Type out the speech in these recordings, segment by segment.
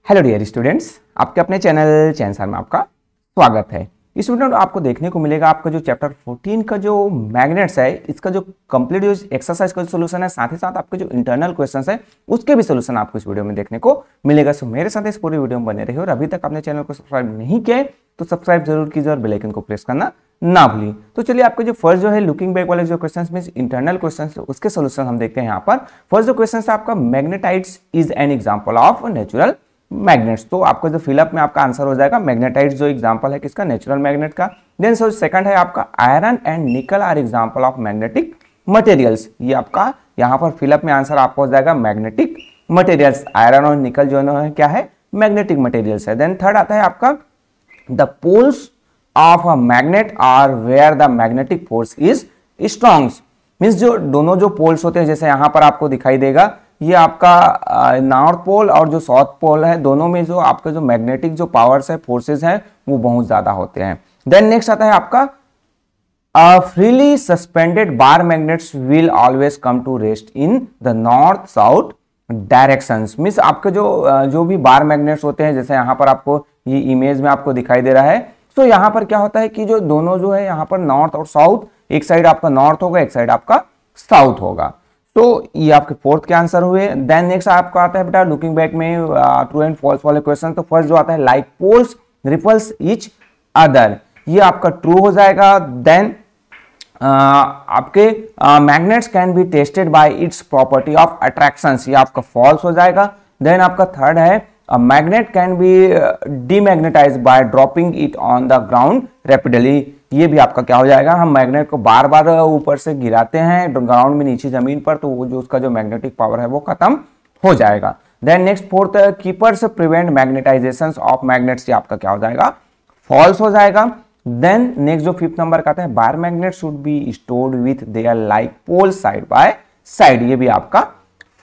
Hello dear students, आपके अपने channel चैनसर में आपका स्वागत है। इस वीडियो में आपको देखने को मिलेगा आपका जो चैप्टर 14 का जो मैग्नेट्स है, इसका जो कंप्लीट जो एक्सरसाइज का जो सोल्यूशन है, साथ ही साथ आपके जो इंटरनल क्वेश्चंस है उसके भी सोल्यूशन आपको इस वीडियो में देखने को मिलेगा। सो मेरे साथ इस पूरी वीडियो में बने रहिए और अभी तक आपने चैनल को सब्सक्राइब नहीं किया तो सब्सक्राइब जरूर कीजिए और बेल आइकन को प्रेस करना ना भूलिए। तो चलिए आपके जो फर्स्ट जो है लुकिंग बैक वाले जो क्वेश्चंस में इंटरनल क्वेश्चंस उसके सोल्यूशन हम देखते हैं। यहाँ पर फर्स्ट जो क्वेश्चन है आपका, magnetites is an example of natural magnets. तो आपका जो फिलअप में आपका आंसर हो जाएगा मैग्नेटाइट्स जो एग्जांपल है किसका, नेचुरल मैग्नेट का। देन सो सेकंड है आपका, iron and nickel are example of magnetic materials. ये आपका यहाँ पर फिलअप में आंसर आपको हो जाएगा मैग्नेटिक मटेरियल्स। आयरन और निकल जो है क्या है, मैग्नेटिक मटेरियल्स है। देन थर्ड आता है आपका, the poles of a magnet are where the magnetic force is strong. Means जो दोनों जो पोल्स होते हैं, जैसे यहाँ पर आपको दिखाई देगा, ये आपका नॉर्थ पोल और जो साउथ पोल है, दोनों में जो आपका जो मैग्नेटिक जो पावर्स है, फोर्सेस हैं, वो बहुत ज्यादा होते हैं। देन नेक्स्ट आता है आपका, freely suspended bar magnets will always come to rest in the north south directions. Means आपके जो भी बार मैग्नेट्स होते हैं, जैसे यहाँ पर आपको ये इमेज में आपको दिखाई दे रहा है, तो यहाँ पर क्या होता है कि जो दोनों जो है यहाँ पर नॉर्थ और साउथ, एक साइड आपका नॉर्थ होगा, एक साइड आपका साउथ होगा। तो ये आपके फोर्थ के आंसर हुए। देन नेक्स्ट आपका आता है बेटा लुकिंग बैक में ट्रू एंड फॉल्स वाले क्वेश्चन। तो फर्स्ट जो आता है, like poles repels each other, ये आपका ट्रू हो जाएगा। देन आपके magnets can be tested by its property of attractions, ये आपका फॉल्स हो जाएगा। देन आपका थर्ड है, magnet can be demagnetised by dropping it on the ground rapidly, ये भी आपका क्या हो जाएगा, हम मैग्नेट को बार बार ऊपर से गिराते हैं ग्राउंड में नीचे जमीन पर, तो वो जो उसका जो मैग्नेटिक पावर है वो खत्म हो जाएगा। Then next fourth, keepers prevent magnetisation of magnets, ये आपका क्या हो जाएगा, फॉल्स हो जाएगा। देन नेक्स्ट जो फिफ्थ नंबर का आता है, bar magnet should be stored with their like pole side by side, ये भी आपका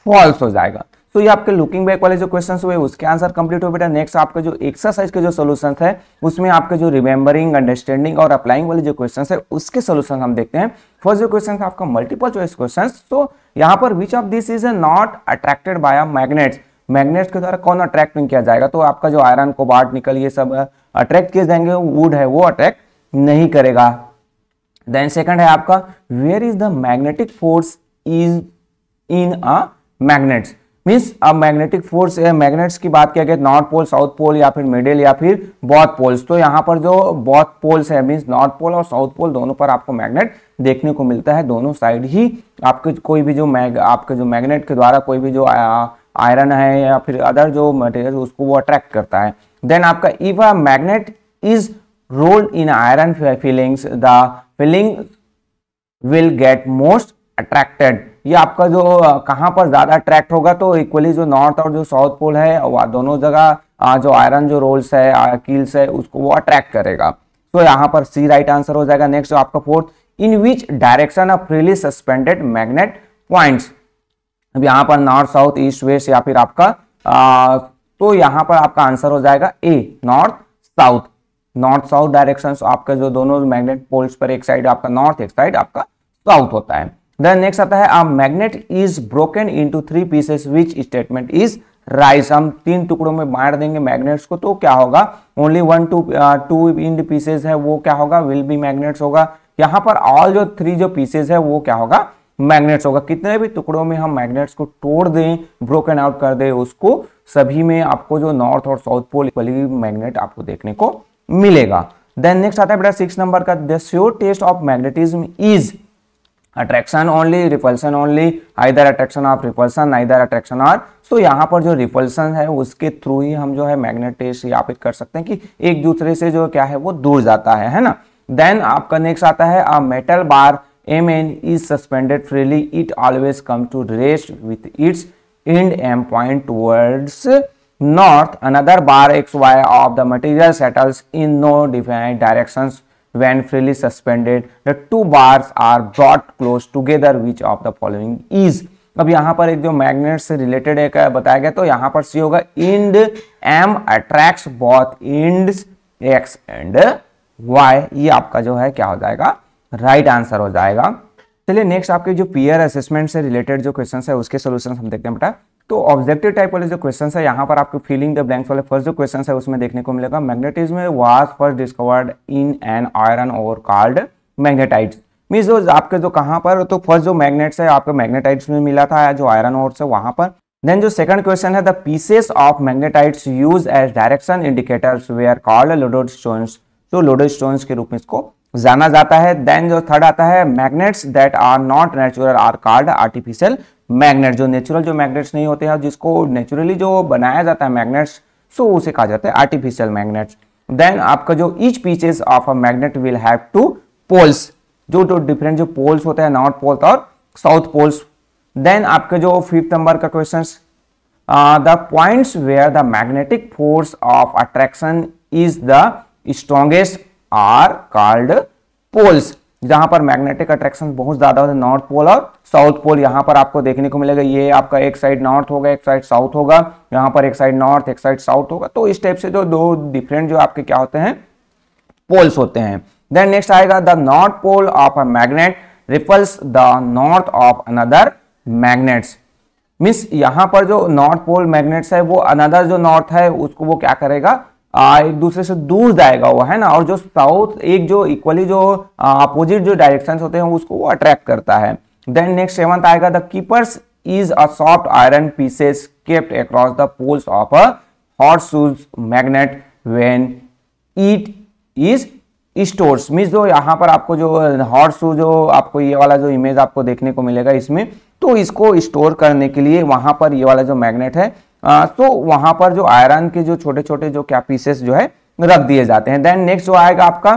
फॉल्स हो जाएगा। तो ये आपके लुकिंग बैक वाले जो क्वेश्चंस हुए उसके आंसर कंप्लीट हो बेटा। नेक्स्ट आपके जो एक्सरसाइज के जो सॉल्यूशंस है उसमें आपके जो रिमेंबरिंग, अंडरस्टैंडिंग और अप्लाइंग वाले जो क्वेश्चंस है उसके सॉल्यूशन हम देखते हैं। फर्स्ट जो क्वेश्चन है आपका मल्टीपल चॉइस क्वेश्चंस। तो यहाँ पर which of this is not attracted by magnets, magnets के द्वारा कौन अट्रैक्ट नहीं किया जाएगा, तो आपका जो आयरन, कोबाल्ट, निकल ये सब अट्रैक्ट किए जाएंगे, वुड है वो अट्रैक्ट नहीं करेगा। देन सेकंड है आपका, where is the magnetic force is in a magnets. Means अब मैग्नेटिक फोर्स मैग्नेट्स की बात किया गया, नॉर्थ पोल, साउथ पोल या फिर मिडिल या फिर बोथ पोल्स। तो यहाँ पर जो बोथ पोल्स है, मीन्स नॉर्थ पोल और साउथ पोल, दोनों पर आपको मैग्नेट देखने को मिलता है। दोनों साइड ही आपके कोई भी जो आपके जो मैग्नेट के द्वारा कोई भी जो आयरन है या फिर अदर जो मटेरियल उसको वो अट्रैक्ट करता है। देन आपका, if a magnet is rolled in iron feelings the feeling will get most attracted, ये आपका जो कहां पर ज्यादा अट्रैक्ट होगा, तो इक्वली जो नॉर्थ और जो साउथ पोल है वह दोनों जगह जो आयरन जो रोल्स है, कील्स है, उसको वो अट्रैक्ट करेगा। तो यहाँ पर सी राइट आंसर हो जाएगा। नेक्स्ट आपका fourth, in which direction of freely suspended magnet points, अब यहाँ पर नॉर्थ, साउथ, ईस्ट, वेस्ट या फिर आपका तो यहाँ पर आपका आंसर हो जाएगा A, north south. North south direction आपका जो दोनों मैग्नेट पोल्स पर, एक साइड आपका नॉर्थ, एक साइड आपका साउथ होता है। देन नेक्स्ट आता है, magnet is broken into 3 pieces which statement is right. हम 3 टुकड़ों में बांट देंगे मैग्नेट्स को, तो क्या होगा, ओनली 1 टू इन पीसेस है वो क्या होगा, विल बी मैग्नेट्स होगा। यहाँ पर ऑल जो 3 जो पीसेस है वो क्या होगा, मैग्नेट्स होगा। कितने भी टुकड़ों में हम मैग्नेट्स को तोड़ दें, ब्रोकन आउट कर दें, उसको सभी में आपको जो नॉर्थ और साउथ पोल इक्वली मैग्नेट आपको देखने को मिलेगा। देन नेक्स्ट आता है बेटा 6 नंबर का, the sure test of magnetism is attraction only, repulsion only, either attraction of repulsion, either attraction or. तो यहाँ पर जो रिपल्सन है उसके थ्रू ही हम जो है मैग्नेट टेस्ट यहाँ पे कर सकते हैं कि एक दूसरे से जो क्या है वो दूर जाता है ना। देन आपका नेक्स्ट आता है, a metal bar Mn is suspended freely, it always comes to rest with its end M point towards north. Another bar XY of the material settles in no definite directions when freely suspended. The 2 bars are brought close together. Which of the following is? अब यहाँ पर एक जो magnet से related एक बताया गया, तो यहाँ पर सी होगा, end M attracts both ends X and Y, ये आपका जो है क्या हो जाएगा, राइट आंसर हो जाएगा। चलिए नेक्स्ट आपके जो पीयर असेसमेंट से रिलेटेड जो क्वेश्चन है उसके सॉल्यूशन हम देखते हैं बेटा। तो ऑब्जेक्टिव टाइप वाले जो क्वेश्चन है यहाँ पर आपको फिलिंग द ब्लैंक्स वाले फर्स्ट जो क्वेश्चन है उसमें देखने को मिलेगा, magnetism was first discovered in an iron ore called magnetites. Means जो आपके जो कहाँ पर, तो फर्स्ट जो मैग्नेट्स है आपके मैग्नेटाइट्स में मिला था जो आयरन ओर से वहां पर। देन जो सेकंड क्वेश्चन है, the pieces of magnetites use as direction indicators were called loaded stones, जो लोडेड स्टोन्स के रूप में इसको जाना जाता है। देन जो थर्ड आता है, magnets that are not natural are called artificial magnet, जो नेचुरल जो मैग्नेट्स नहीं होते हैं जिसको नेचुरली जो बनाया जाता है मैग्नेट्स, सो उसे कहा जाता है आर्टिफिशियल मैग्नेट्स। देन आपका जो each pieces of a magnet will have two poles, जो डिफरेंट जो पोल्स होते हैं, नॉर्थ पोल और साउथ पोल्स। देन आपका जो फिफ्थ नंबर का question, the points where the magnetic force of attraction is the strongest are called poles, जहां पर मैग्नेटिक अट्रैक्शन बहुत ज्यादा होता है, नॉर्थ पोल और साउथ पोल यहाँ पर आपको देखने को मिलेगा। ये आपका एक साइड नॉर्थ होगा, एक साइड साउथ होगा, यहाँ पर एक साइड नॉर्थ एक साइड साउथ होगा। तो इस टाइप से जो दो डिफरेंट जो आपके क्या होते हैं, पोल्स होते हैं। देन नेक्स्ट आएगा, the north pole of a magnet repels the north of another magnets. Means यहाँ पर जो नॉर्थ पोल मैग्नेट्स है वो अनदर जो नॉर्थ है उसको वो क्या करेगा, एक दूसरे से दूर जाएगा वो, है ना। और जो साउथ एक जो इक्वली जो अपोजिट जो डायरेक्शंस होते हैं उसको वो अट्रैक्ट करता है। देन नेक्स्ट सेवंथ आएगा, the keepers is a soft iron pieces kept across the poles of a horseshoes magnet when it is stores. Means जो यहाँ पर आपको जो हॉर्सशू जो आपको ये वाला जो इमेज आपको देखने को मिलेगा इसमें, तो इसको स्टोर करने के लिए वहां पर ये वाला जो मैग्नेट है तो वहां पर जो आयरन के जो छोटे छोटे जो क्या पीसेस जो है रख दिए जाते हैं। देन नेक्स्ट जो आएगा आपका,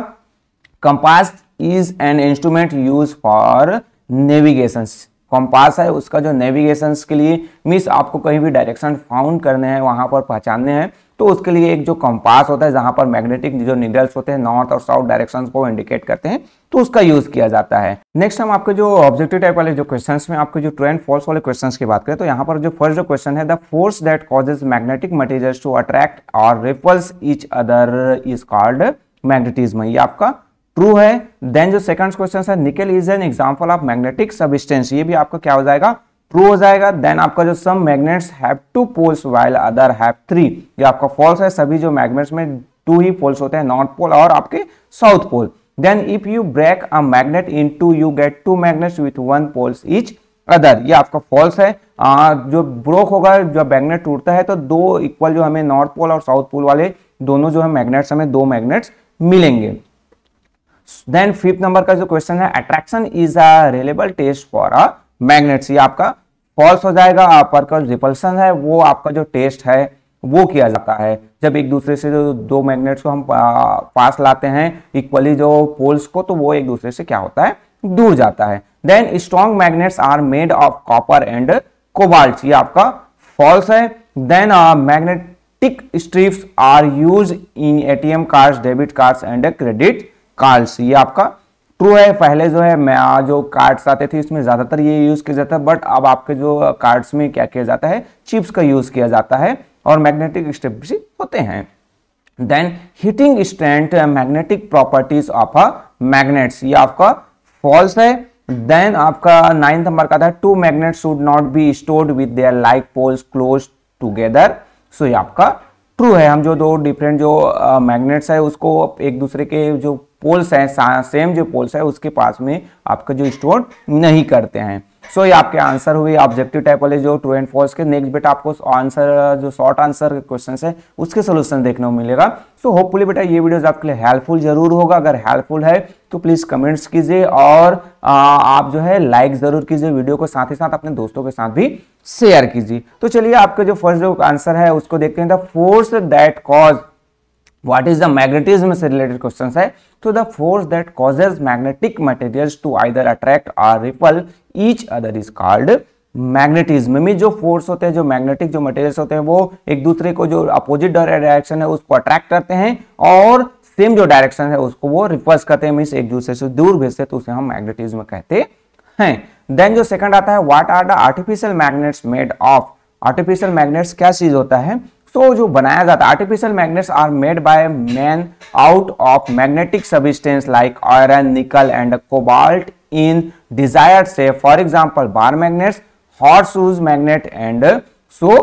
compass is an instrument use for navigation. Compass है उसका जो नेविगेशन के लिए, मीन्स आपको कहीं भी डायरेक्शन फाउंड करने हैं, वहां पर पहचानने हैं, तो उसके लिए एक जो कंपास होता है जहां पर मैग्नेटिक जो नीडल्स होते हैं नॉर्थ और साउथ डायरेक्शन को इंडिकेट करते हैं, तो उसका यूज किया जाता है। नेक्स्ट हम आपके जो ऑब्जेक्टिव टाइप वाले जो क्वेश्चंस में आपके जो ट्रू एंड फॉल्स वाले क्वेश्चंस की बात करें, तो यहाँ पर जो फर्स्ट जो क्वेश्चन है, the force that causes magnetic materials to attract or repels each other is called magnetism, ये आपका ट्रू है। देन जो सेकंड क्वेश्चन है, निकल is an example of magnetic substance, ये भी आपका क्या हो जाएगा, ट्रू हो जाएगा। देन आपका जो some magnets have two poles while other have three, ये आपका फॉल्स है, सभी जो मैग्नेट्स में टू ही पोल्स होते हैं, नॉर्थ पोल और आपके south pole. Then if you break a magnet into you get two magnets with one poles each other, ये आपका फॉल्स है। जो ब्रोक होगा, जब मैग्नेट टूटता है तो दो इक्वल जो हमें नॉर्थ पोल और साउथ पोल वाले दोनों जो है मैग्नेट्स, हमें दो मैग्नेट्स मिलेंगे। देन फिफ्थ नंबर का जो क्वेश्चन है, attraction is a reliable test for a magnets, ये आपका फॉल्स हो जाएगा। पर रिपल्सन है वो आपका जो टेस्ट है वो किया जाता है जब एक दूसरे से जो दो मैग्नेट्स को हम पास लाते हैं इक्वली जो पोल्स को, तो वो एक दूसरे से क्या होता है, दूर जाता है। Then strong magnets are made of copper and cobalt, ये आपका फॉल्स है। Then magnetic strips are use in ATM cards, debit cards and credit cards, ये आपका ट्रू है। पहले जो है जो कार्ड्स आते थे इसमें ज्यादातर ये यूज किया जाता है, बट अब आपके जो कार्ड्स में क्या किया जाता है, चिप्स का यूज किया जाता है और मैग्नेटिक स्ट्रिप्स होते हैं। Then heating strength magnetic properties of a magnets, ये आपका फॉल्स है। देन आपका नाइन्थ नंबर का था, two magnets should not be stored with their like poles close together, so ये आपका ट्रू है। हम जो दो डिफरेंट जो मैग्नेट्स है उसको एक दूसरे के जो पोल्स हैं, सेम जो पोल्स है उसके पास में आपका जो स्टोर नहीं करते हैं। सो ये आपके आंसर हुए ऑब्जेक्टिव टाइप वाले जो ट्रू एंड फॉल्स के। नेक्स्ट बेटा आपको आंसर जो शॉर्ट आंसर क्वेश्चन है उसके सोल्यूशन देखने को मिलेगा। सो होपफुली बेटा ये वीडियोस आपके लिए हेल्पफुल जरूर होगा। अगर हेल्पफुल है तो प्लीज कमेंट्स कीजिए और आप जो है लाइक जरूर कीजिए वीडियो को, साथ ही साथ अपने दोस्तों के साथ भी शेयर कीजिए। तो चलिए आपका जो फर्स्ट जो आंसर है उसको देखते हैं। The force that cause what is the magnetism से रिलेटेड क्वेश्चन है। तो the force that causes magnetic materials to either attract or repel each other is called magnetism. में जो फोर्स होते हैं, जो मैग्नेटिक जो मटेरियल्स होते हैं वो एक दूसरे को जो अपोजिट डायरेक्शन है उसको अट्रैक्ट करते हैं और सेम जो डायरेक्शन है उसको वो रिपल्स करते हैं, मींस एक दूसरे से दूर भेजते हैं, तो उसे हम मैग्नेटिज्म कहते हैं। देन जो सेकंड आता है, what are the artificial magnets made of. Artificial magnets क्या चीज होता है, तो जो बनाया जाता है artificial magnets are made by man out of magnetic substance like iron, nickel and cobalt in desired shape, for example bar magnets, horseshoes magnet and so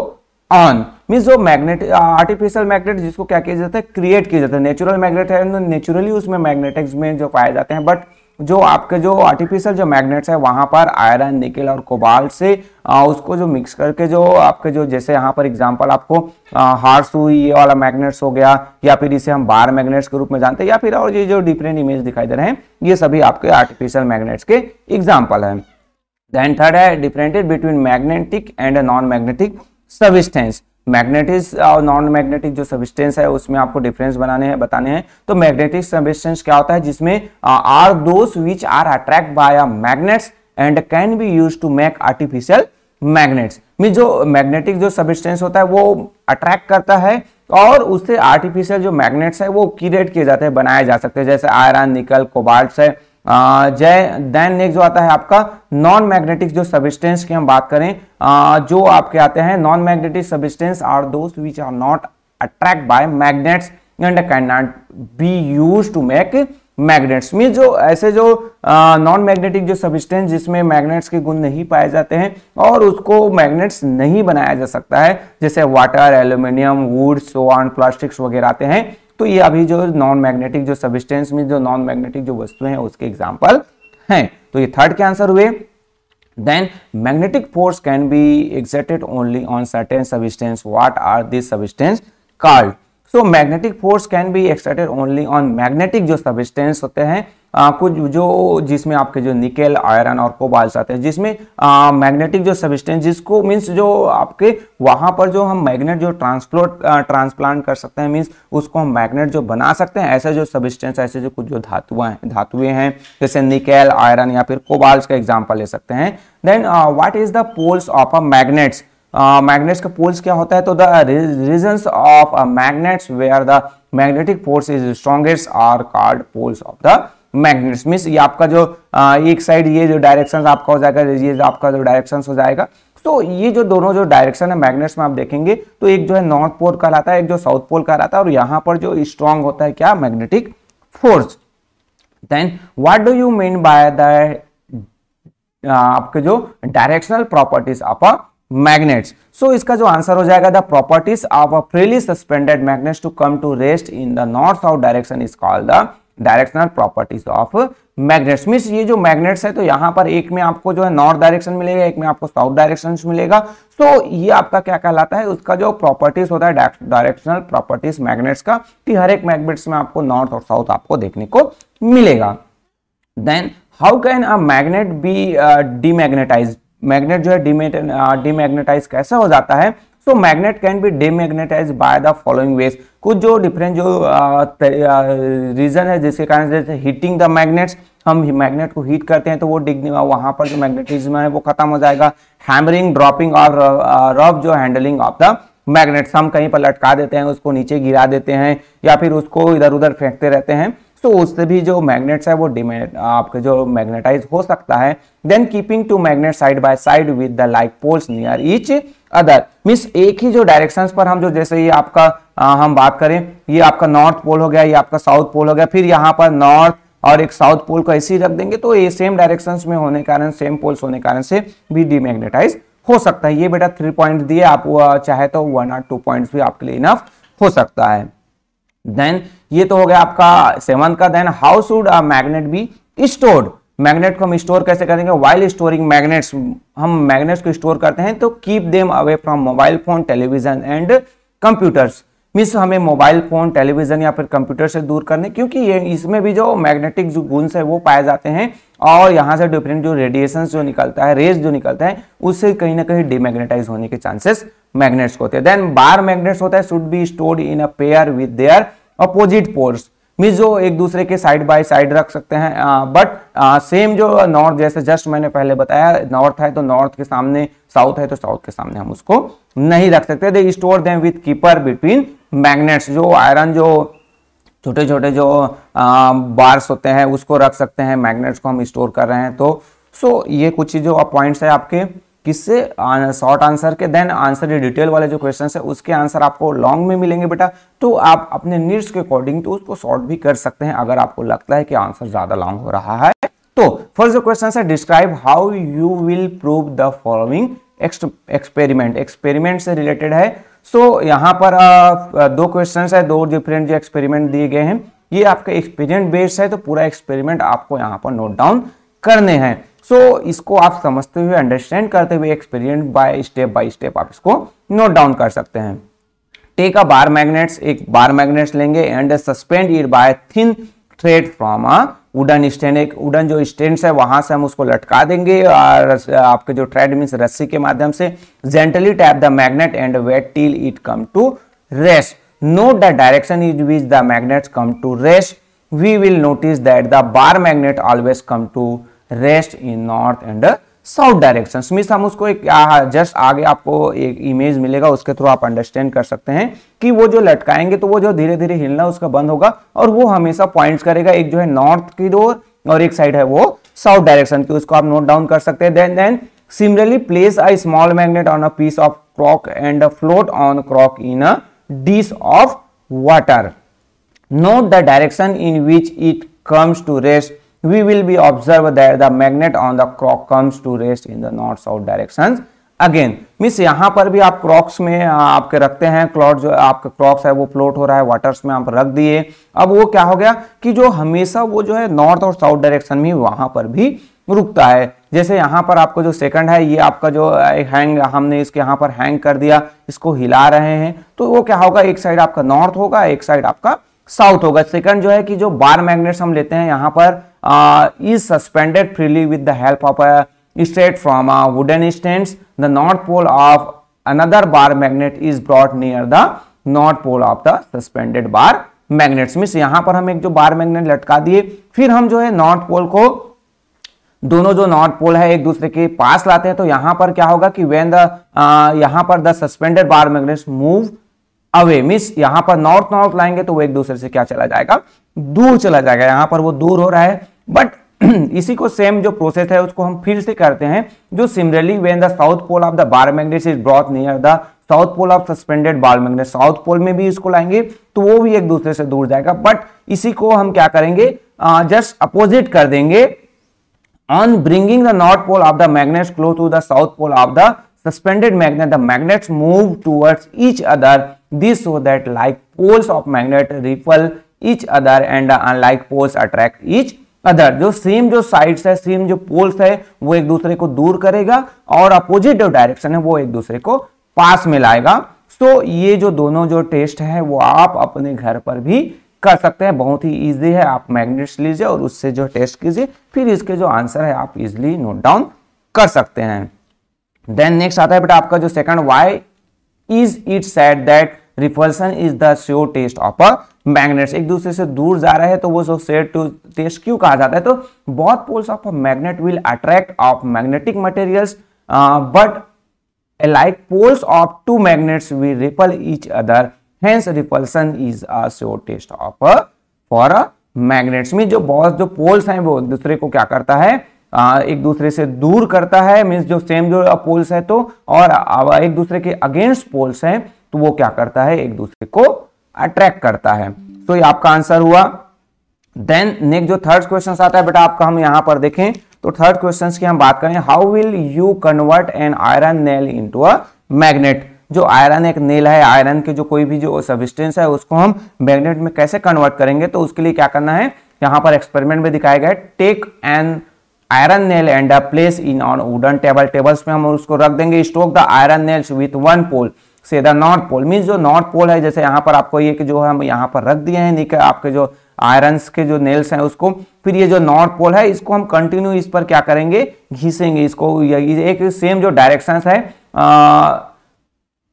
on. Means जो मैग्नेट आर्टिफिशियल मैग्नेट जिसको क्या किया जाता है, create किया जाता है। Natural magnet है, नेचुरली उसमें मैग्नेटिक्स में जो पाए जाते हैं, बट जो आपके जो आर्टिफिशियल जो मैग्नेट्स है वहां पर आयरन, निकेल और कोबाल्ट से उसको जो मिक्स करके जो आपके जो, जैसे यहाँ पर एग्जांपल आपको हार्स हुई, ये वाला मैग्नेट्स हो गया, या फिर इसे हम बार मैग्नेट्स के रूप में जानते हैं, या फिर और ये जो डिफरेंट इमेज दिखाई दे रहे हैं ये सभी आपके आर्टिफिशियल मैग्नेट्स के एग्जाम्पल है। देन थर्ड है differentiate between magnetic and non magnetic substance. Magnetic और नॉन मैग्नेटिक जो सब्सटेंस है उसमें आपको डिफरेंस बताने हैं। तो मैग्नेटिक सब्सटेंस क्या होता है, जिसमें are those which are attract by magnets and can be used to make artificial magnets. Mean जो मैग्नेटिक जो सब्सटेंस होता है वो अट्रैक्ट करता है और उससे आर्टिफिशियल जो मैग्नेट्स है वो क्रिएट किए जाते हैं, बनाए जा सकते हैं, जैसे आयरन, निकल, कोबाल्ट है। देन नेक्स्ट जो आता है आपका नॉन मैग्नेटिक जो सब्सटेंस की हम बात करें, जो आपके आते हैं non magnetic substance are those which are not attract by magnets and can not be used to make magnets. Mean जो ऐसे जो नॉन मैग्नेटिक जो सब्सटेंस जिसमें मैग्नेट्स के गुण नहीं पाए जाते हैं और उसको मैग्नेट्स नहीं बनाया जा सकता है, जैसे water, aluminium, would, so on, plastics वगैरह आते हैं। तो ये अभी जो नॉन मैग्नेटिक जो सब्सटेंस में जो नॉन मैग्नेटिक जो वस्तुएं हैं उसके एग्जांपल हैं। तो ये थर्ड के आंसर हुए। Then magnetic force can be exerted only on certain substance, what are this substance called. So magnetic force can be exerted only on magnetic जो सब्सटेंस होते हैं, कुछ जो जिसमें आपके जो निकेल, आयरन और कोबाल्ट आते हैं, जिसमें मैग्नेटिक जो सब्सटेंस जिसको मींस जो आपके वहां पर जो हम मैग्नेट जो ट्रांसप्लांट कर सकते हैं, मींस उसको हम मैग्नेट जो बना सकते हैं, ऐसे जो सब्सटेंस, ऐसे जो कुछ जो धातुएं हैं जैसे निकेल, आयरन या फिर कोबाल्ट का एग्जाम्पल ले सकते हैं। Then what is the poles of a magnets. Magnets का पोल्स क्या होता है, तो the regions of a magnets where the magnetic force is strongest are called poles of the magnets. Means ये आपका जो एक साइड ये जो डायरेक्शन आपका हो जाएगा, ये आपका जो डायरेक्शन हो जाएगा। तो ये जो दोनों जो डायरेक्शन है मैग्नेट्स में आप देखेंगे तो एक जो है नॉर्थ पोल कहलाता है, एक जो साउथ पोल कहलाता है, और यहाँ पर जो स्ट्रॉन्ग होता है क्या, magnetic force. Then what do you mean by the आपके जो directional properties of a magnets. So इसका जो आंसर हो जाएगा the properties of a freely suspended magnets to come to rest in the north south direction is called the directional properties of magnets. Means ये जो magnets है तो यहाँ पर एक में आपको जो है नॉर्थ डायरेक्शन मिलेगा, एक में आपको साउथ डायरेक्शन मिलेगा। तो ये आपका क्या कहलाता है, उसका जो प्रॉपर्टीज होता है डायरेक्शनल प्रॉपर्टीज मैग्नेट्स का, कि हर एक मैग्नेट्स में आपको नॉर्थ और साउथ आपको देखने को मिलेगा। Then how can a magnet be demagnetised. Magnet जो है डीमैग्नेटाइज कैसे हो जाता है। So magnet can be demagnetise by the following ways. कुछ जो डिफरेंट जो रीजन है जिसके कारण, जैसे हीटिंग द मैग्नेट्स, हम मैग्नेट को हीट करते हैं तो वो वहां पर जो मैग्नेटिज्म है वो खत्म हो जाएगा। हैमरिंग, ड्रॉपिंग और रफ जो हैंडलिंग ऑफ द मैग्नेट्स, हम कहीं पर लटका देते हैं, उसको नीचे गिरा देते हैं या फिर उसको इधर उधर फेंकते रहते हैं, तो उससे भी जो मैग्नेट्स है वो आपके जो मैग्नेटाइज हो सकता है। Then keeping two magnet side by side with the like poles near each other. Means एक ही जो डायरेक्शंस पर हम जो, जैसे ये आपका हम बात करें, ये आपका नॉर्थ पोल हो गया, ये आपका साउथ पोल हो गया, फिर यहाँ पर नॉर्थ और एक साउथ पोल को ऐसे ही रख देंगे तो ये सेम डायरेक्शंस में होने के कारण, सेम पोल्स होने के कारण से भी डीमैग्नेटाइज हो सकता है। ये बेटा 3 पॉइंट दिए, आप चाहे तो 1 और 2 पॉइंट्स भी आपके लिए इनफ हो सकता है। देन ये तो हो गया आपका 7th का। Then how should a magnet be stored. Magnet को हम स्टोर कैसे करेंगे, वाइल स्टोरिंग मैग्नेट्स, हम मैग्नेट्स को स्टोर करते हैं तो keep them away from mobile phone, television and computers. Means हमें मोबाइल फोन, टेलीविजन या फिर कंप्यूटर से दूर करने, क्योंकि ये इसमें भी जो मैग्नेटिक जो गुण है वो पाए जाते हैं और यहाँ से डिफरेंट जो रेडिएशन जो निकलता है, रेज जो निकलता है, उससे कहीं ना कहीं डीमैग्नेटाइज होने के चांसेस मैग्नेट्स को होते हैं। देन बार मैग्नेट्स होता है should be stored in a pair with their opposite poles. Means जो एक दूसरे के साइड बाय साइड रख सकते हैं, बट सेम जो नॉर्थ, जैसे जस्ट मैंने पहले बताया, नॉर्थ है तो नॉर्थ के सामने, साउथ है तो साउथ के सामने हम उसको नहीं रख सकते। They store them with keeper between magnets. जो आयरन जो छोटे छोटे जो बार्स होते हैं उसको रख सकते हैं, मैग्नेट्स को हम स्टोर कर रहे हैं तो। सो ये कुछ जो पॉइंट्स है आपके किससे, शॉर्ट आंसर के। देन आंसर ये डिटेल वाले जो क्वेश्चन है उसके आंसर आपको लॉन्ग में मिलेंगे बेटा, तो आप अपने नीड्स के अकॉर्डिंग तो उसको शॉर्ट भी कर सकते हैं अगर आपको लगता है कि आंसर ज्यादा लॉन्ग हो रहा है। तो फर्स्ट जो क्वेश्चन है, describe how you will prove the following experiment से रिलेटेड है। सो यहाँ पर दो क्वेश्चंस है, दो डिफरेंट जो एक्सपेरिमेंट दिए गए हैं, ये आपका एक्सपेरिमेंट बेस्ड है, तो पूरा एक्सपेरिमेंट आपको यहाँ पर नोट डाउन करने हैं। सो इसको आप समझते हुए, अंडरस्टैंड करते हुए एक्सपेरिमेंट बाय स्टेप आप इसको नोट डाउन कर सकते हैं। टेक अ बार मैग्नेट्स, एक बार मैग्नेट्स लेंगे and suspend it by thin thread from a wooden stand, एक वुडन जो स्टैंड है वहां से हम उसको लटका देंगे और आपके जो थ्रेड मींस रस्सी के माध्यम से gently tap the magnet and wait till it come to rest. Note the direction in which the magnets come to rest. We will notice that the bar magnet always come to rest in north and south direction. Means हम उसको एक just आगे आपको एक image मिलेगा, उसके through आप understand कर सकते हैं कि वो जो लटकाएंगे तो वो जो धीरे धीरे हिलना उसका बंद होगा और वो हमेशा पॉइंट्स करेगा, एक जो है नॉर्थ की ओर और एक साइड है वो साउथ डायरेक्शन की, उसको आप नोट डाउन कर सकते हैं। Then similarly place a small magnet on a piece of crock and float on crock in a dish of water. Note the direction in which it comes to rest. We will be observe that the magnet on the crock comes to rest in the north south directions again. Means यहाँ पर भी आप Crocs में आपके रखते हैं, clot जो आपका क्रॉक्स है वो फ्लोट हो रहा है वाटर्स में, आप रख दिए। अब वो क्या हो गया कि जो हमेशा वो जो है नॉर्थ और साउथ डायरेक्शन में वहां पर भी रुकता है। जैसे यहाँ पर आपको जो सेकंड है, ये आपका जो हैंग, हमने इसके यहाँ पर हैंग कर दिया, इसको हिला रहे हैं, तो वो क्या होगा, एक साइड आपका नॉर्थ होगा, एक साइड आपका साउथ होगा। सेकंड जो है कि जो बार मैग्नेट्स हम लेते हैं यहाँ पर is suspended freely with the help of a straight from a wooden stands. The north pole of another bar magnet is brought near the north pole of the suspended bar magnets. Means यहाँ पर हम एक जो bar magnet लटका दिए, फिर हम जो है नॉर्थ पोल को, दोनों जो नॉर्थ पोल है एक दूसरे के पास लाते हैं, तो यहां पर क्या होगा कि व्हेन द यहां पर the suspended bar magnets move away, means यहां पर नॉर्थ नॉर्थ लाएंगे तो वो एक दूसरे से क्या चला जाएगा, दूर चला जाएगा। यहां पर वो दूर हो रहा है, बट इसी को सेम जो प्रोसेस है उसको हम फिर से करते हैं, जो similarly when the south pole of the bar magnet is brought near the south pole of suspended bar magnet, south pole में भी इसको लाएंगे तो वो भी एक दूसरे से दूर जाएगा, बट इसी को हम क्या करेंगे, जस्ट अपोजिट कर देंगे। On bringing the north pole of the magnets close to the south pole of the suspended magnet, the magnets move towards each other. This so that like poles of magnet repel each other and unlike poles attract each other. जो same जो sides है, same जो poles है, वो एक दूसरे को दूर करेगा और अपोजिट जो डायरेक्शन है वो एक दूसरे को पास में लाएगा। तो ये जो दोनों जो टेस्ट है वो आप अपने घर पर भी कर सकते हैं, बहुत ही इजी है। आप मैग्नेट्स लीजिए और उससे जो टेस्ट कीजिए, फिर इसके जो आंसर है आप इजीली नोट डाउन कर सकते हैं। देन नेक्स्ट आता है बेटा आपका जो second, why is it said that repulsion is the sure test of a magnets. एक दूसरे से दूर जा रहे हैं तो वो जो श्योर टेस्ट क्यों कहा जाता है, तो both poles of a magnet will attract of magnetic materials but like poles of two magnets will repel each other, hence repulsion is a sure test of a for a magnets। में जो बहुत जो poles हैं वो एक दूसरे को क्या करता है, एक दूसरे से दूर करता है, मीन्स जो सेम जो पोल्स है तो, और एक दूसरे के अगेंस्ट पोल्स हैं तो वो क्या करता है, एक दूसरे को अट्रैक्ट करता है। तो ये आपका आंसर हुआ। देन नेक्स्ट जो थर्ड क्वेश्चन आता है बेटा आपका, हम यहाँ पर देखें तो थर्ड क्वेश्चन की हम बात करें, how will you convert N iron nail into a magnet. जो आयरन एक नेल है, आयरन के जो कोई भी जो सब्सटेंस है उसको हम मैग्नेट में कैसे कन्वर्ट करेंगे, तो उसके लिए क्या करना है, यहाँ पर एक्सपेरिमेंट में दिखाया गया है। Take an iron nail and place in on wooden table, tables पे हम उसको रख देंगे। Stroke the iron nails with one pole say the north pole, means जो नॉर्थ पोल है, जैसे यहाँ पर आपको ये कि जो हम यहाँ पर रख दिए हैं आपके जो आयरन्स के जो नेल्स हैं उसको, फिर ये जो नॉर्थ पोल है इसको हम कंटिन्यू इस पर क्या करेंगे, घिसेंगे इसको। एक सेम जो डायरेक्शन है,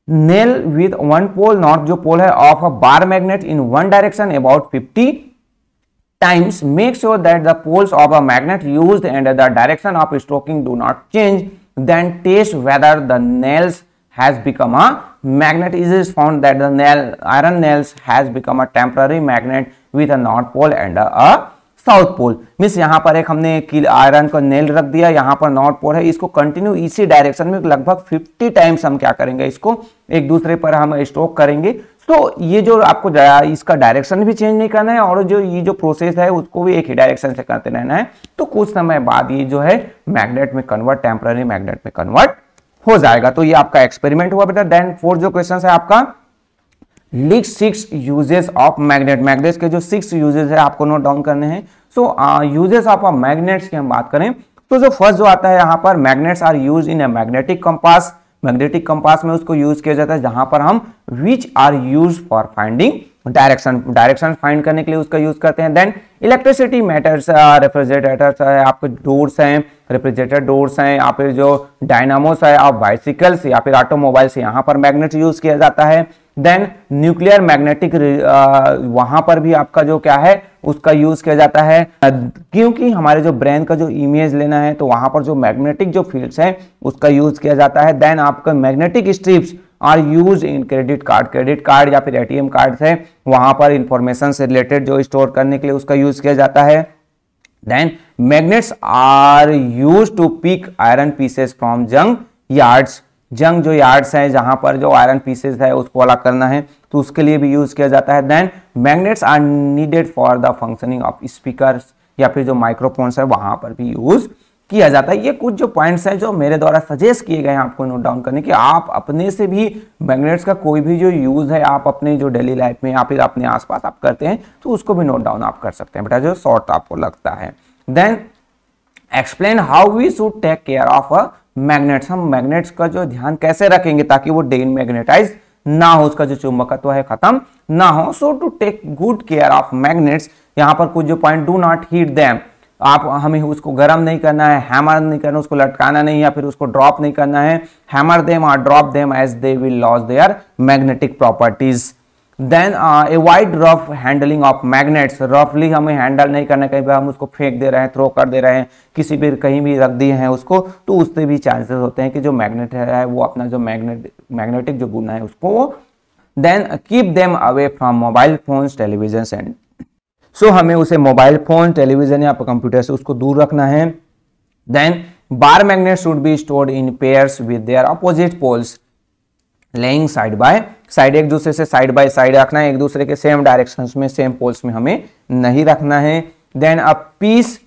nail with one pole, north जो पोल है of a bar magnet in one direction about 50 times. Make sure that the poles of a magnet used and the direction of stroking do not change. Then test whether the nails has become a magnet. It is found that the iron nails has become a temporary magnet with a north pole and a south pole. Means यहाँ पर एक हमने iron का nail रख दिया, यहाँ पर north pole है, इसको कंटिन्यू इसी डायरेक्शन में लगभग 50 टाइम्स हम क्या करेंगे, इसको एक दूसरे पर हम स्ट्रोक करेंगे। तो ये जो आपको इसका डायरेक्शन भी चेंज नहीं करना है और जो ये जो प्रोसेस है उसको भी एक ही डायरेक्शन से करते रहना है। तो कुछ समय बाद ये जो है मैग्नेट में कन्वर्ट, टेम्पररी मैग्नेट में कन्वर्ट हो जाएगा। तो ये आपका एक्सपेरिमेंट हुआ बेटा। देन फोर्थ जो क्वेश्चन है आपका, list 6 uses of magnet. Magnets के जो 6 यूजेस है आपको नोट डाउन करने हैं। सो यूजेस ऑफ मैग्नेट्स की हम बात करें तो जो फर्स्ट जो आता है यहाँ पर, magnets are use in a magnetic compass. Magnetic compass में उसको यूज किया जाता है जहां पर हम which are use for finding direction find करने के लिए उसका यूज करते हैं। देन इलेक्ट्रिसिटी मैटर्स, रेफ्रिजरेटर्स है, आपके डोर्स हैं, रेफ्रिजरेटर डोर्स हैं, या फिर जो डायनामोस है और बाइसिकल्स या फिर ऑटोमोबाइल्स, यहाँ पर मैग्नेट यूज किया जाता है। देन न्यूक्लियर मैग्नेटिक, वहां पर भी आपका जो क्या है उसका यूज किया जाता है, क्योंकि हमारे जो ब्रेन का जो इमेज लेना है तो वहां पर जो मैग्नेटिक जो फील्ड्स हैं उसका यूज किया जाता है। देन आपका magnetic strips are use in credit card या फिर एटीएम कार्ड है, वहां पर इंफॉर्मेशन से रिलेटेड जो स्टोर करने के लिए उसका यूज किया जाता है। Then magnets are use to pick iron pieces from junk yards. Junk जो यार्ड्स हैं जहां पर जो आयरन पीसेस है उसको अलग करना है तो उसके लिए भी यूज किया जाता है। Then magnets are needed for the functioning of speakers या फिर जो माइक्रोफोन्स है वहां पर भी यूज किया जाता है। ये कुछ जो पॉइंट्स हैं जो मेरे द्वारा सजेस्ट किए गए हैं आपको नोट डाउन करने के। आप अपने से भी मैग्नेट्स का कोई भी जो यूज है आप अपने जो डेली लाइफ में या फिर अपने आसपास आप करते हैं तो उसको भी नोट डाउन आप कर सकते हैं बेटा, जो शॉर्ट आपको लगता है। Then explain how we should take care of a magnets. हम मैग्नेट्स का जो ध्यान कैसे रखेंगे ताकि वो डीमैग्नेटाइज ना हो, उसका जो चुंबकत्व है खत्म ना हो। So to take good care of magnets, यहाँ पर कुछ जो point, do not heat them, आप हमें उसको गर्म नहीं करना है, हैमर नहीं करना, उसको लटकाना नहीं या फिर उसको ड्रॉप नहीं करना है। हैमर देम और drop them as they will loss their magnetic properties. Then avoid rough handling of magnets. रफली हमें हैंडल नहीं करना, कहीं पर हम उसको फेंक दे रहे हैं, थ्रो कर दे रहे हैं, किसी भी कहीं भी रख दिए हैं उसको, तो उससे भी चांसेस होते हैं कि जो मैग्नेट है वो अपना जो मैग्नेटिक जो गुण है उसको। Then keep them away from mobile phones, television and, so हमें उसे मोबाइल फोन, टेलीविजन या कंप्यूटर से उसको दूर रखना है। Then bar magnet should be stored in pairs with their opposite poles, laying side by side, एक दूसरे से साइड बाय साइड रखना है, एक दूसरे के सेम डायरेक्शंस में, सेम पोल्स में हमें नहीं रखना है। Then a piece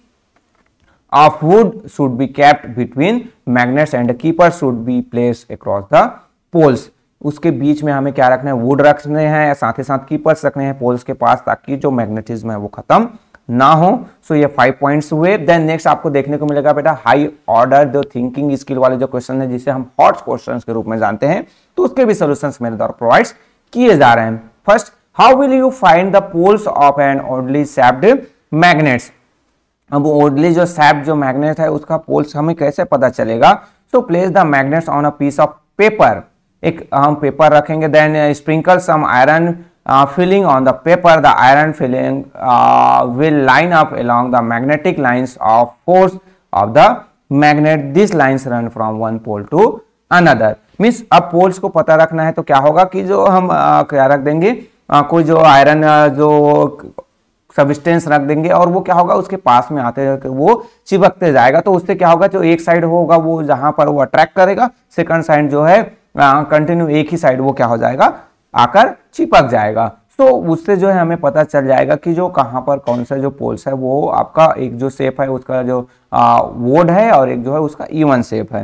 of wood should be kept between magnets and keeper should be placed across the poles, उसके बीच में हमें क्या रखना है, वुड रखने हैं, साथ ही साथ कीपर्स रखने हैं पोल्स के पास ताकि जो मैग्नेटिज्म है वो खत्म ना हो। सो ये 5 पॉइंट्स हुए। देन नेक्स्ट आपको देखने को मिलेगा बेटा हाई ऑर्डर जो थिंकिंग स्किल वाले जो क्वेश्चन है जिसे हम हॉट क्वेश्चंस के रूप में जानते हैं, तो उसके भी सॉल्यूशंस मेरे द्वारा प्रोवाइड किए जा रहे हैं। First, how will you find the poles of an orderly shaped magnets. अब ऑर्डरली जो शैप्ड जो मैग्नेट है उसका पोल्स हमें कैसे पता चलेगा। So place the magnets on a piece of paper, एक हम पेपर रखेंगे। Then sprinkle some iron filling on the paper, the iron filling will line up along the magnetic lines of force of the magnet. These lines run from one pole to another. Means अब poles को पता रखना है तो क्या होगा कि जो हम क्या रख देंगे, कोई जो आयरन जो सब्सटेंस रख देंगे और वो क्या होगा उसके पास में आते वो चिपकते जाएगा, तो उससे क्या होगा जो एक साइड होगा वो जहां पर वो अट्रैक्ट करेगा, सेकंड साइड जो है कंटिन्यू एक ही साइड वो क्या हो जाएगा आकर चिपक जाएगा। तो उससे जो है हमें पता चल जाएगा कि जो कहां पर कौन सा जो पोल्स है वो आपका एक जो शेप है उसका जो वोड है और एक जो है उसका इवन शेप है।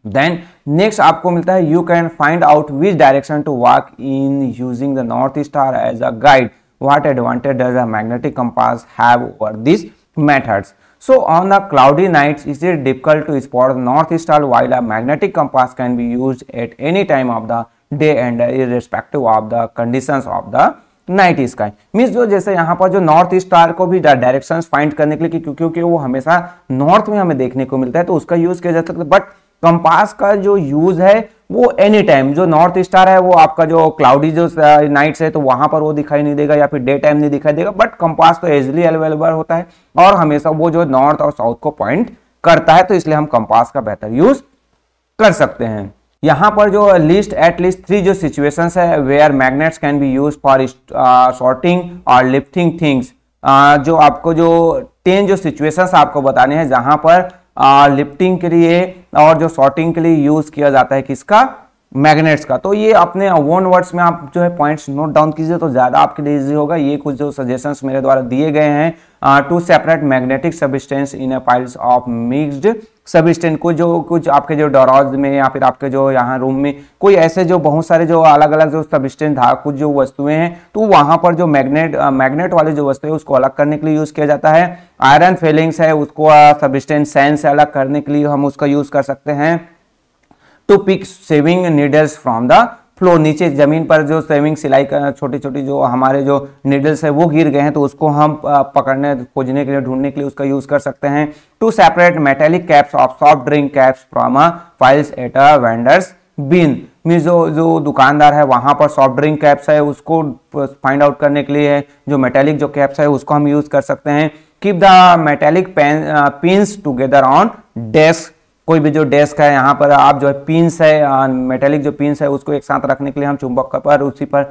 देन नेक्स्ट आपको मिलता है you can find out which direction to walk in using the north star as a guide, what advantage does a magnetic compass have over this methods. So on the cloudy nights, is it difficult to spot the north star while a magnetic compass can be used at any time of the day and irrespective of the conditions of the night sky. Means जो जैसे यहाँ पर जो north star को भी directions find करने के लिए क्योंकि वो हमेशा नॉर्थ में हमें देखने को मिलता है तो उसका यूज किया जा सकता है, बट कंपास का जो यूज है वो एनी टाइम, जो नॉर्थ स्टार है वो आपका जो क्लाउडी जो नाइट्स है तो वहां पर वो दिखाई नहीं देगा या फिर डे टाइम नहीं दिखाई देगा, बट कंपास तो इजीली अवेलेबल होता है और हमेशा वो जो नॉर्थ और साउथ को पॉइंट करता है, तो इसलिए हम कंपास का बेहतर यूज कर सकते हैं। यहाँ पर जो एटलीस्ट 3 जो सिचुएशंस है where magnets can be use for sorting और लिफ्टिंग थिंग्स, जो आपको जो 10 जो सिचुएशंस आपको बताने हैं जहां पर लिफ्टिंग के लिए और जो सॉर्टिंग के लिए यूज किया जाता है किसका, मैग्नेट्स का। तो ये अपने ओन वर्ड्स में आप जो है पॉइंट्स नोट डाउन कीजिए तो ज्यादा आपके लिए इजी होगा। ये कुछ जो सजेशंस मेरे द्वारा दिए गए हैं to separate magnetic substance in a piles of mixed substance को, जो कुछ आपके जो डोरॉज में या फिर आपके जो यहाँ रूम में कोई ऐसे जो बहुत सारे जो अलग अलग जो सबस्टेंस कुछ जो वस्तुएं हैं, तो वहां पर जो मैग्नेट वाले जो वस्तुएं उसको अलग करने के लिए यूज किया जाता है। आयरन फिलिंग्स है उसको सबस्टेंस सैंड से अलग करने के लिए हम उसका यूज कर सकते हैं। To pick sewing needles from the floor, नीचे जमीन पर जो सेविंग सिलाई का छोटी छोटी जो हमारे जो नीडल्स है वो गिर गए हैं तो उसको हम पकड़ने खोजने के लिए ढूंढने के लिए उसका यूज कर सकते हैं। To separate metallic caps of soft drink caps from files at a vendors bin, mean जो दुकानदार है वहां पर सॉफ्ट ड्रिंक कैप्स है उसको फाइंड आउट करने के लिए जो मेटेलिक जो कैप्स है उसको हम यूज कर सकते हैं। Keep the metallic pins together on desk, कोई भी जो डेस्क है यहाँ पर आप जो है पिन्स है मेटेलिक जो पिन्स है उसको एक साथ रखने के लिए हम चुंबक पर उसी पर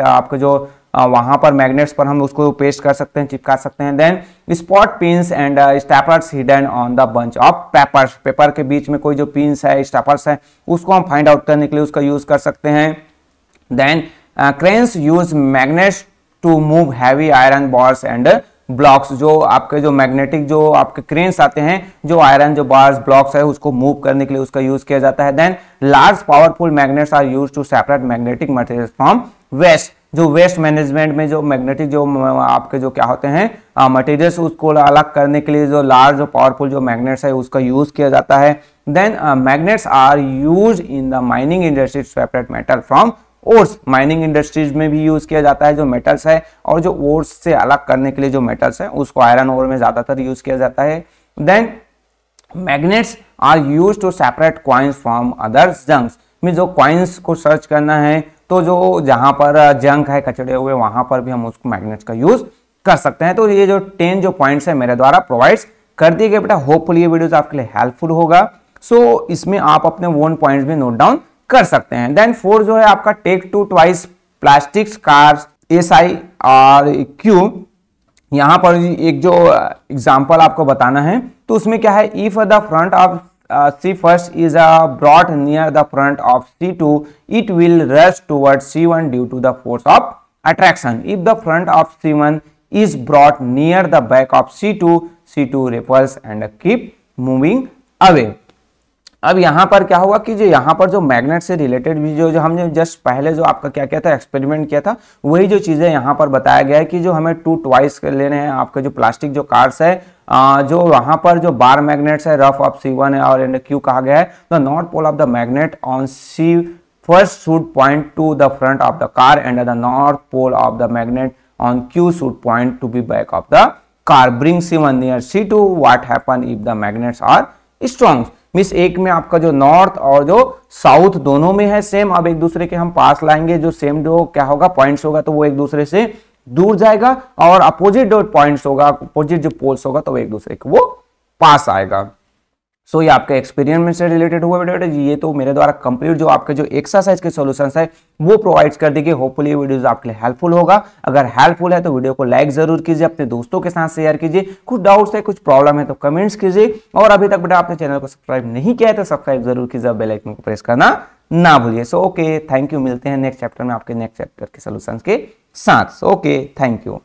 आपके जो वहां पर मैग्नेट्स पर हम उसको पेस्ट कर सकते हैं, चिपका सकते हैं। Then spot pins and staplers hidden on the bunch of papers, paper के बीच में कोई जो पिन्स है स्टेपलर्स है उसको हम फाइंड आउट करने के लिए उसका यूज कर सकते हैं। Then cranes use magnets to move heavy iron bars and blocks, जो आपके जो मैग्नेटिक जो आपके क्रेन्स आते हैं जो आयरन जो बार्स ब्लॉक्स है उसको मूव करने के लिए उसका यूज किया जाता है। Then large powerful magnets are used to separate magnetic materials from waste, जो वेस्ट मैनेजमेंट में जो मैग्नेटिक जो आपके जो क्या होते हैं मटेरियल्स उसको अलग करने के लिए जो लार्ज और पावरफुल जो मैग्नेट्स है उसका यूज किया जाता है। Then magnets are use in the mining industry to separate metal from ores, mining industries में भी यूज किया जाता है जो मेटल्स है, और जो ओर्स से अलग करने के लिए जो मेटल्स है उसको आयरन ओर में ज्यादातर यूज किया जाता है। Then magnets are use to separate coins from other junks, में जो कॉइन्स को सर्च करना है तो जो जहां पर जंक है कचड़े हुए वहां पर भी हम उसको मैग्नेट्स का यूज कर सकते हैं। तो ये जो 10 जो पॉइंट्स है मेरे द्वारा प्रोवाइड कर दिए गए बेटा, होपफुली ये वीडियोस आपके लिए हेल्पफुल होगा। सो इसमें आप अपने वन पॉइंट्स भी नोट डाउन कर सकते हैं। देन 4 जो है आपका take two twice plastics cars SI और Q, यहां पर एक जो एग्जांपल आपको बताना है तो उसमें क्या है, if the front of C1 is brought near the front of C2 it will rush towards C1 due to the force of attraction. If the front of C1 is brought near the back of C2 C2 repels and keep moving away. अब यहाँ पर क्या हुआ कि जो यहाँ पर जो मैग्नेट से रिलेटेड भी जो हमने जस्ट पहले जो आपका क्या किया था एक्सपेरिमेंट किया था वही जो चीजें यहाँ पर बताया गया है कि जो हमें 2 ट्वाइस लेने हैं आपके जो प्लास्टिक जो कार्स है जो वहां पर जो बार मैग्नेट्स है रफ ऑफ C1 है और एंड Q कहा गया है, the north pole of the magnet on C1 should point to the front of the car and the north pole of the magnet on Q should point to be back of the car, bring C1 near C2, what happen if the magnets are strong. मिस एक में आपका जो north और जो south दोनों में है सेम, अब एक दूसरे के हम पास लाएंगे जो सेम जो क्या होगा पॉइंट्स होगा तो वो एक दूसरे से दूर जाएगा, और अपोजिट जो पॉइंट्स होगा अपोजिट जो पोल्स होगा तो वो एक दूसरे के वो पास आएगा। सो ये आपके एक्सपेरिमेंट से रिलेटेड हुआ बेटा, ये तो मेरे द्वारा कंप्लीट जो आपके जो एक्सरसाइज के सॉल्यूशंस है वो प्रोवाइड कर देंगे। होपफुली ये वीडियोस आपके लिए हेल्पफुल होगा। अगर हेल्पफुल है तो वीडियो को लाइक जरूर कीजिए, अपने दोस्तों के साथ शेयर कीजिए, कुछ डाउट्स है कुछ प्रॉब्लम है तो कमेंट्स कीजिए, और अभी तक बेटा आपने चैनल को सब्सक्राइब नहीं किया है तो सब्सक्राइब जरूर कीजिए, बेल आइकन को प्रेस करना ना भूलिए। सो ओके, थैंक यू, मिलते हैं नेक्स्ट चैप्टर में आपके नेक्स्ट चैप्टर के सॉल्यूशंस के साथ। Okay, thank you.